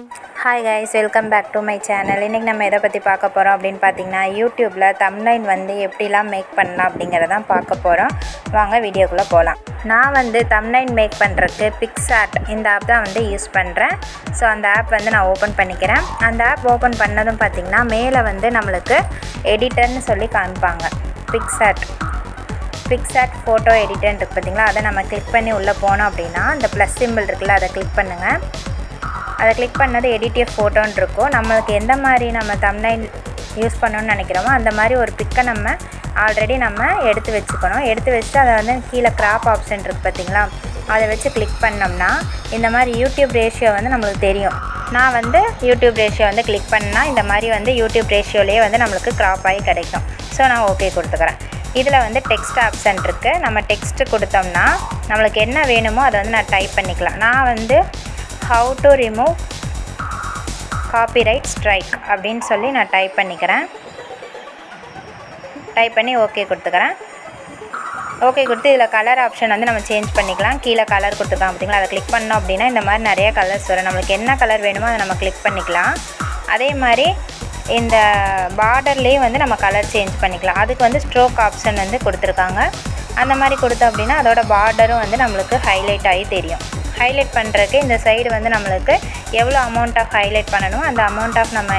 Hi guys, welcome back to my channel. இன்னைக்கு நம்ம எதை பற்றி பார்க்க போகிறோம் அப்படின்னு பார்த்தீங்கன்னா யூடியூப்பில் தம்ப்நெயில் வந்து எப்படிலாம் மேக் பண்ணலாம் அப்படிங்கிறதான் பார்க்க போகிறோம். வாங்க வீடியோக்குள்ளே போகலாம். நான் வந்து தம்ப்நெயில் மேக் பண்ணுறதுக்கு PicsArt இந்த ஆப் தான் வந்து யூஸ் பண்ணுறேன். ஸோ அந்த ஆப் வந்து நான் ஓப்பன் பண்ணிக்கிறேன். அந்த ஆப் ஓப்பன் பண்ணதும் பார்த்திங்கன்னா மேலே வந்து நம்மளுக்கு எடிட்டர்னு சொல்லி காமிப்பாங்க. PicsArt ஃபோட்டோ எடிட்டர்னு இருக்குது பார்த்திங்களா, அதை நம்ம கிளிக் பண்ணி உள்ளே போனோம் அப்படின்னா அந்த ப்ளஸ் சிம்பிள் இருக்குல்ல, அதை கிளிக் பண்ணுங்கள். அதை கிளிக் பண்ணது எடிட்டிவ் ஃபோட்டோன்னு இருக்கும். நம்மளுக்கு எந்த மாதிரி நம்ம தம்ப்நெயில் யூஸ் பண்ணணும்னு நினைக்கிறோமோ அந்த மாதிரி ஒரு பிக்கை நம்ம ஆல்ரெடி நம்ம எடுத்து வச்சுக்கணும். எடுத்து வச்சுட்டு அதை வந்து கீழே கிராப் ஆப்ஷன் இருக்குது பார்த்திங்களா, அதை வச்சு கிளிக் பண்ணோம்னா இந்த மாதிரி யூடியூப் ரேஷியோ வந்து நம்மளுக்கு தெரியும். நான் வந்து யூடியூப் ரேஷியோ வந்து கிளிக் பண்ணால் இந்த மாதிரி வந்து யூடியூப் ரேஷியோலேயே வந்து நம்மளுக்கு கிராப் ஆகி கிடைக்கும். ஸோ நான் ஓகே கொடுத்துக்கிறேன். இதில் வந்து டெக்ஸ்ட் ஆப்ஷன் இருக்குது. நம்ம டெக்ஸ்ட்டு கொடுத்தோம்னா நம்மளுக்கு என்ன வேணுமோ அதை வந்து நான் டைப் பண்ணிக்கலாம். நான் வந்து how to remove copyright strike அப்படின்னு சொல்லி நான் டைப் பண்ணிக்கிறேன். டைப் பண்ணி ஓகே கொடுத்துக்கிறேன். ஓகே கொடுத்து இதில் கலர் ஆப்ஷன் வந்து நம்ம சேஞ்ச் பண்ணிக்கலாம். கீழே கலர் கொடுத்துருக்காங்க பார்த்திங்களா, அதை கிளிக் பண்ணோம் அப்படின்னா இந்த மாதிரி நிறைய கலர்ஸ் வரும். நம்மளுக்கு என்ன கலர் வேணுமோ அதை நம்ம கிளிக் பண்ணிக்கலாம். அதே மாதிரி இந்த பார்டர்லேயே வந்து நம்ம கலர் சேஞ்ச் பண்ணிக்கலாம். அதுக்கு வந்து ஸ்ட்ரோக் ஆப்ஷன் வந்து கொடுத்துருக்காங்க. அந்த மாதிரி கொடுத்தோம் அப்படின்னா அதோட பார்டரும் வந்து நம்மளுக்கு ஹைலைட் ஆகி தெரியும். ஹைலைட் பண்ணுறதுக்கு இந்த சைடு வந்து நம்மளுக்கு எவ்வளோ அமௌண்ட் ஆஃப் ஹைலைட் பண்ணணும் அந்த அமௌண்ட் ஆஃப் நம்ம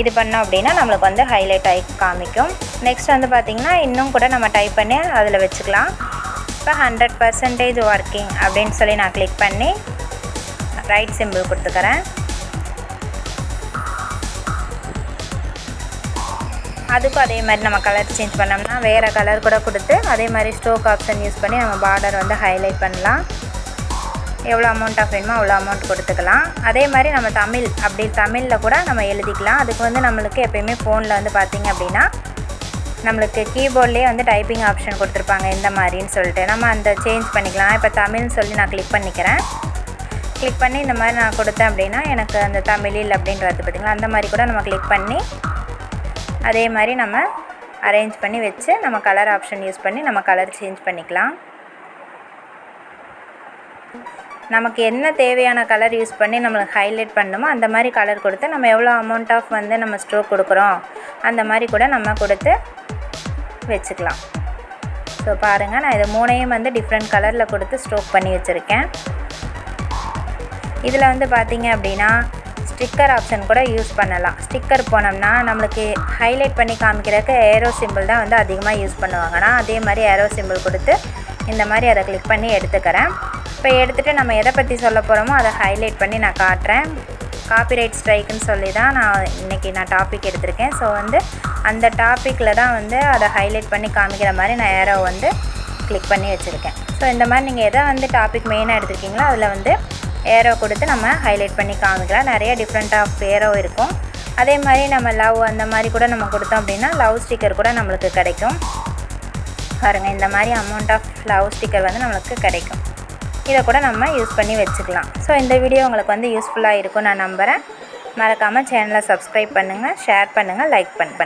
இது பண்ணோம் அப்படின்னா நம்மளுக்கு வந்து ஹைலைட் ஆகி காமிக்கும். நெக்ஸ்ட் வந்து பார்த்திங்கன்னா இன்னும் கூட நம்ம டைப் பண்ணி அதில் வச்சுக்கலாம். இப்போ 100% ஒர்க்கிங் அப்படின்னு சொல்லி நான் கிளிக் பண்ணி ரைட் சிம்பிள் கொடுத்துக்கிறேன். அதுக்கும் அதே மாதிரி நம்ம கலர் சேஞ்ச் பண்ணோம்னா வேறு கலர் கூட கொடுத்து அதே மாதிரி ஸ்ட்ரோக் ஆப்ஷன் யூஸ் பண்ணி நம்ம பார்டர் வந்து ஹைலைட் பண்ணலாம். எவ்வளோ அமௌண்ட் ஆஃப் வேணுமோ அவ்வளோ அமௌண்ட் கொடுத்துக்கலாம். அதே மாதிரி நம்ம தமிழில் கூட நம்ம எழுதிக்கலாம். அதுக்கு வந்து நம்மளுக்கு எப்போயுமே ஃபோனில் வந்து பார்த்திங்க அப்படின்னா நம்மளுக்கு கீபோர்ட்லேயே வந்து டைப்பிங் ஆப்ஷன் கொடுத்துருப்பாங்க இந்த மாதிரின்னு சொல்லிட்டு நம்ம அந்த சேஞ்ச் பண்ணிக்கலாம். இப்போ தமிழ்னு சொல்லி நான் கிளிக் பண்ணிக்கிறேன். கிளிக் பண்ணி இந்த மாதிரி நான் கொடுத்தேன் அப்படின்னா எனக்கு அந்த தமிழில் அப்படின்றது பார்த்திங்களா, அந்த மாதிரி கூட நம்ம கிளிக் பண்ணி அதே மாதிரி நம்ம அரேஞ்ச் பண்ணி வச்சு நம்ம கலர் ஆப்ஷன் யூஸ் பண்ணி நம்ம கலர் சேஞ்ச் பண்ணிக்கலாம். நமக்கு என்ன தேவையான கலர் யூஸ் பண்ணி நம்மளுக்கு ஹைலைட் பண்ணணுமோ அந்த மாதிரி கலர் கொடுத்து நம்ம எவ்வளோ அமௌண்ட் ஆஃப் வந்து நம்ம ஸ்ட்ரோக் கொடுக்குறோம் அந்த மாதிரி கூட நம்ம கொடுத்து வச்சுக்கலாம். ஸோ பாருங்கள், நான் இது மூணையும் வந்து டிஃப்ரெண்ட் கலரில் கொடுத்து ஸ்ட்ரோக் பண்ணி வச்சுருக்கேன். இதில் வந்து பார்த்திங்க அப்படின்னா ஸ்டிக்கர் ஆப்ஷன் கூட யூஸ் பண்ணலாம். ஸ்டிக்கர் போனோம்னா நம்மளுக்கு ஹைலைட் பண்ணி காமிக்கிறதுக்கு ஏரோ சிம்பிள் தான் வந்து அதிகமாக யூஸ் பண்ணுவாங்க. நான் அதே மாதிரி ஏரோ சிம்பிள் கொடுத்து இந்த மாதிரி அதை கிளிக் பண்ணி எடுத்துக்கிறேன். இப்போ எடுத்துகிட்டு நம்ம எதை பற்றி சொல்ல போகிறோமோ அதை ஹைலைட் பண்ணி நான் காட்டுறேன். காப்பிரைட் ஸ்ட்ரைக்குன்னு சொல்லி தான் நான் இன்றைக்கி டாபிக் எடுத்திருக்கேன். ஸோ வந்து அந்த டாப்பிக்கில் தான் வந்து அதை ஹைலைட் பண்ணி காமிக்கிற மாதிரி நான் ஏரோ வந்து கிளிக் பண்ணி வச்சுருக்கேன். ஸோ இந்த மாதிரி நீங்கள் எதை வந்து டாபிக் மெயினாக எடுத்துருக்கீங்களோ அதில் வந்து ஏரோ கொடுத்து நம்ம ஹைலைட் பண்ணி காமிக்கலாம். நிறைய டிஃப்ரெண்ட் ஆஃப் ஏரோ இருக்கும். அதே மாதிரி நம்ம லவ் அந்த மாதிரி கூட நம்ம கொடுத்தோம் அப்படின்னா லவ் ஸ்டிக்கர் கூட நம்மளுக்கு கிடைக்கும். பாருங்கள், இந்த மாதிரி அமௌண்ட் ஆஃப் லவ் ஸ்டிக்கர் வந்து நம்மளுக்கு கிடைக்கும். இதை கூட நம்ம யூஸ் பண்ணி வச்சுக்கலாம். ஸோ இந்த வீடியோ உங்களுக்கு வந்து யூஸ்ஃபுல்லாக இருக்கும் நான் நம்புகிறேன். மறக்காமல் சேனலை சப்ஸ்கிரைப் பண்ணுங்கள், ஷேர் பண்ணுங்கள், லைக் பண்ணுங்கள்.